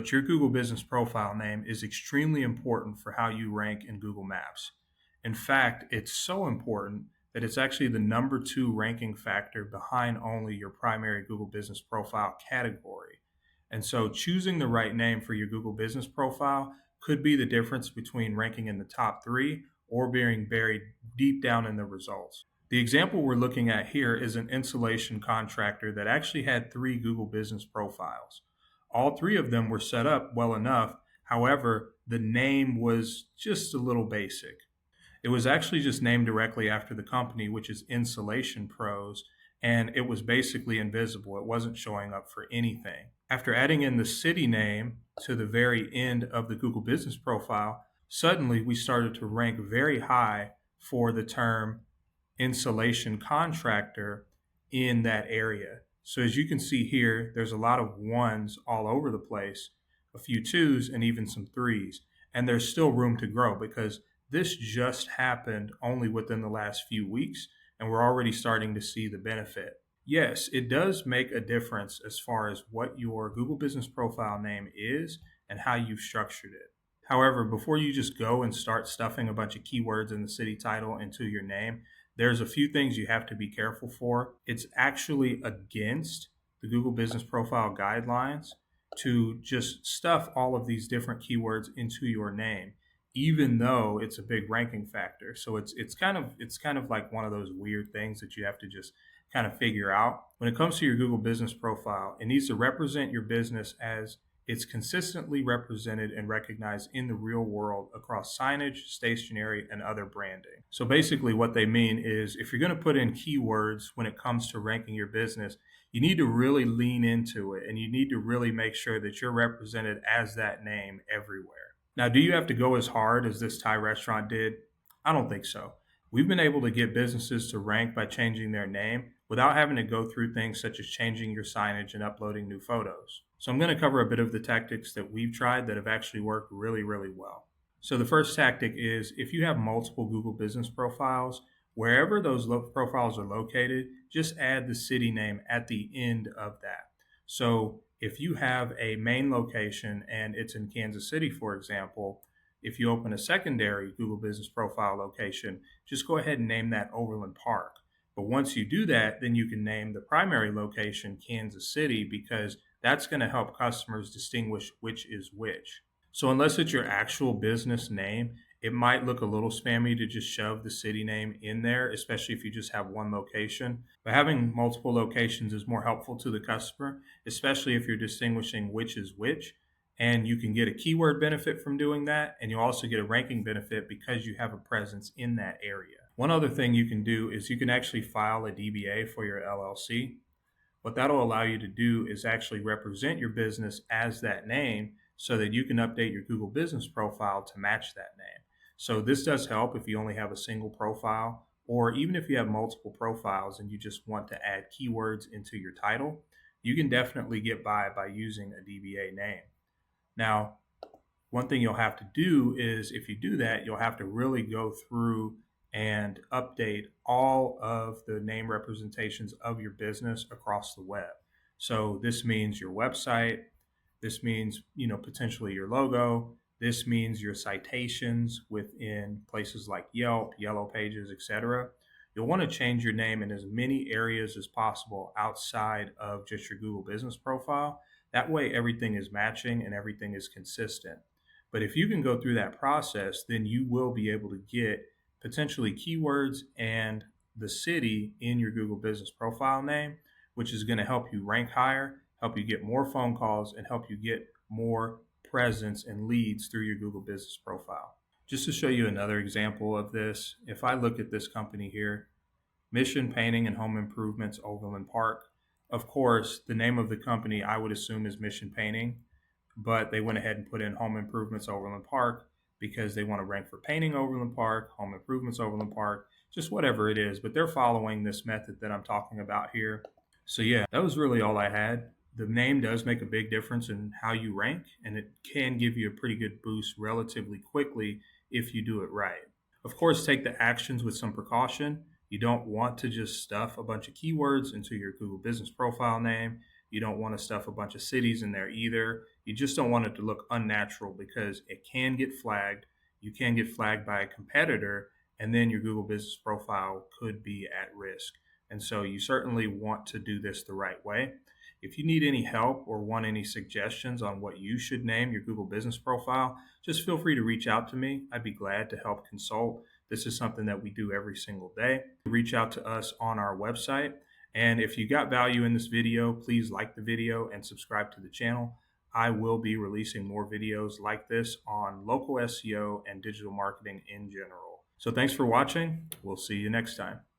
But your Google Business Profile name is extremely important for how you rank in Google Maps. In fact, it's so important that it's actually the number two ranking factor behind only your primary Google Business Profile category. And so choosing the right name for your Google Business Profile could be the difference between ranking in the top three or being buried deep down in the results. The example we're looking at here is an insulation contractor that actually had three Google Business Profiles. All three of them were set up well enough. However, the name was just a little basic. It was actually just named directly after the company, which is Insulation Pros, and it was basically invisible. It wasn't showing up for anything. After adding in the city name to the very end of the Google Business Profile, suddenly we started to rank very high for the term insulation contractor in that area. So as you can see here, there's a lot of ones all over the place, a few twos, and even some threes. And there's still room to grow because this just happened only within the last few weeks, and we're already starting to see the benefit. Yes, it does make a difference as far as what your Google Business Profile name is and how you've structured it. However, before you just go and start stuffing a bunch of keywords in the city title into your name, there's a few things you have to be careful for. It's actually against the Google Business Profile guidelines to just stuff all of these different keywords into your name, even though it's a big ranking factor. So it's kind of like one of those weird things that you have to just kind of figure out. When it comes to your Google Business Profile, it needs to represent your business as it's consistently represented and recognized in the real world across signage, stationery, and other branding. So basically, what they mean is if you're going to put in keywords when it comes to ranking your business, you need to really lean into it and you need to really make sure that you're represented as that name everywhere. Now, do you have to go as hard as this Thai restaurant did? I don't think so. We've been able to get businesses to rank by changing their name without having to go through things such as changing your signage and uploading new photos. So I'm going to cover a bit of the tactics that we've tried that have actually worked really, really well. So the first tactic is if you have multiple Google Business Profiles, wherever those profiles are located, just add the city name at the end of that. So if you have a main location and it's in Kansas City, for example, if you open a secondary Google Business Profile location, just go ahead and name that Overland Park. But once you do that, then you can name the primary location Kansas City because that's going to help customers distinguish which is which. So unless it's your actual business name, it might look a little spammy to just shove the city name in there, especially if you just have one location. But having multiple locations is more helpful to the customer, especially if you're distinguishing which is which. And you can get a keyword benefit from doing that, and you'll also get a ranking benefit because you have a presence in that area. One other thing you can do is you can actually file a DBA for your LLC. What that'll allow you to do is actually represent your business as that name so that you can update your Google Business Profile to match that name. So this does help if you only have a single profile, or even if you have multiple profiles and you just want to add keywords into your title, you can definitely get by using a DBA name. Now, one thing you'll have to do is if you do that, you'll have to really go through and update all of the name representations of your business across the web. So this means your website, this means, potentially your logo, this means your citations within places like Yelp, Yellow Pages, etc. You'll want to change your name in as many areas as possible outside of just your Google Business Profile. That way everything is matching and everything is consistent. But if you can go through that process, then you will be able to get potentially keywords and the city in your Google Business Profile name, which is going to help you rank higher, help you get more phone calls, and help you get more presence and leads through your Google Business Profile. Just to show you another example of this, if I look at this company here, Mission Painting and Home Improvements Overland Park, of course, the name of the company I would assume is Mission Painting, but they went ahead and put in Home Improvements Overland Park because they want to rank for painting Overland Park, home improvements Overland Park, just whatever it is. But they're following this method that I'm talking about here. So yeah, that was really all I had. The name does make a big difference in how you rank, and it can give you a pretty good boost relatively quickly if you do it right. Of course, take the actions with some precaution. You don't want to just stuff a bunch of keywords into your Google Business Profile name You don't want to stuff a bunch of cities in there either. You just don't want it to look unnatural because it can get flagged. You can get flagged by a competitor, and then your Google Business Profile could be at risk. And so you certainly want to do this the right way. If you need any help or want any suggestions on what you should name your Google Business Profile, just feel free to reach out to me. I'd be glad to help consult. This is something that we do every single day. Reach out to us on our website. And if you got value in this video, please like the video and subscribe to the channel. I will be releasing more videos like this on local SEO and digital marketing in general. So thanks for watching. We'll see you next time.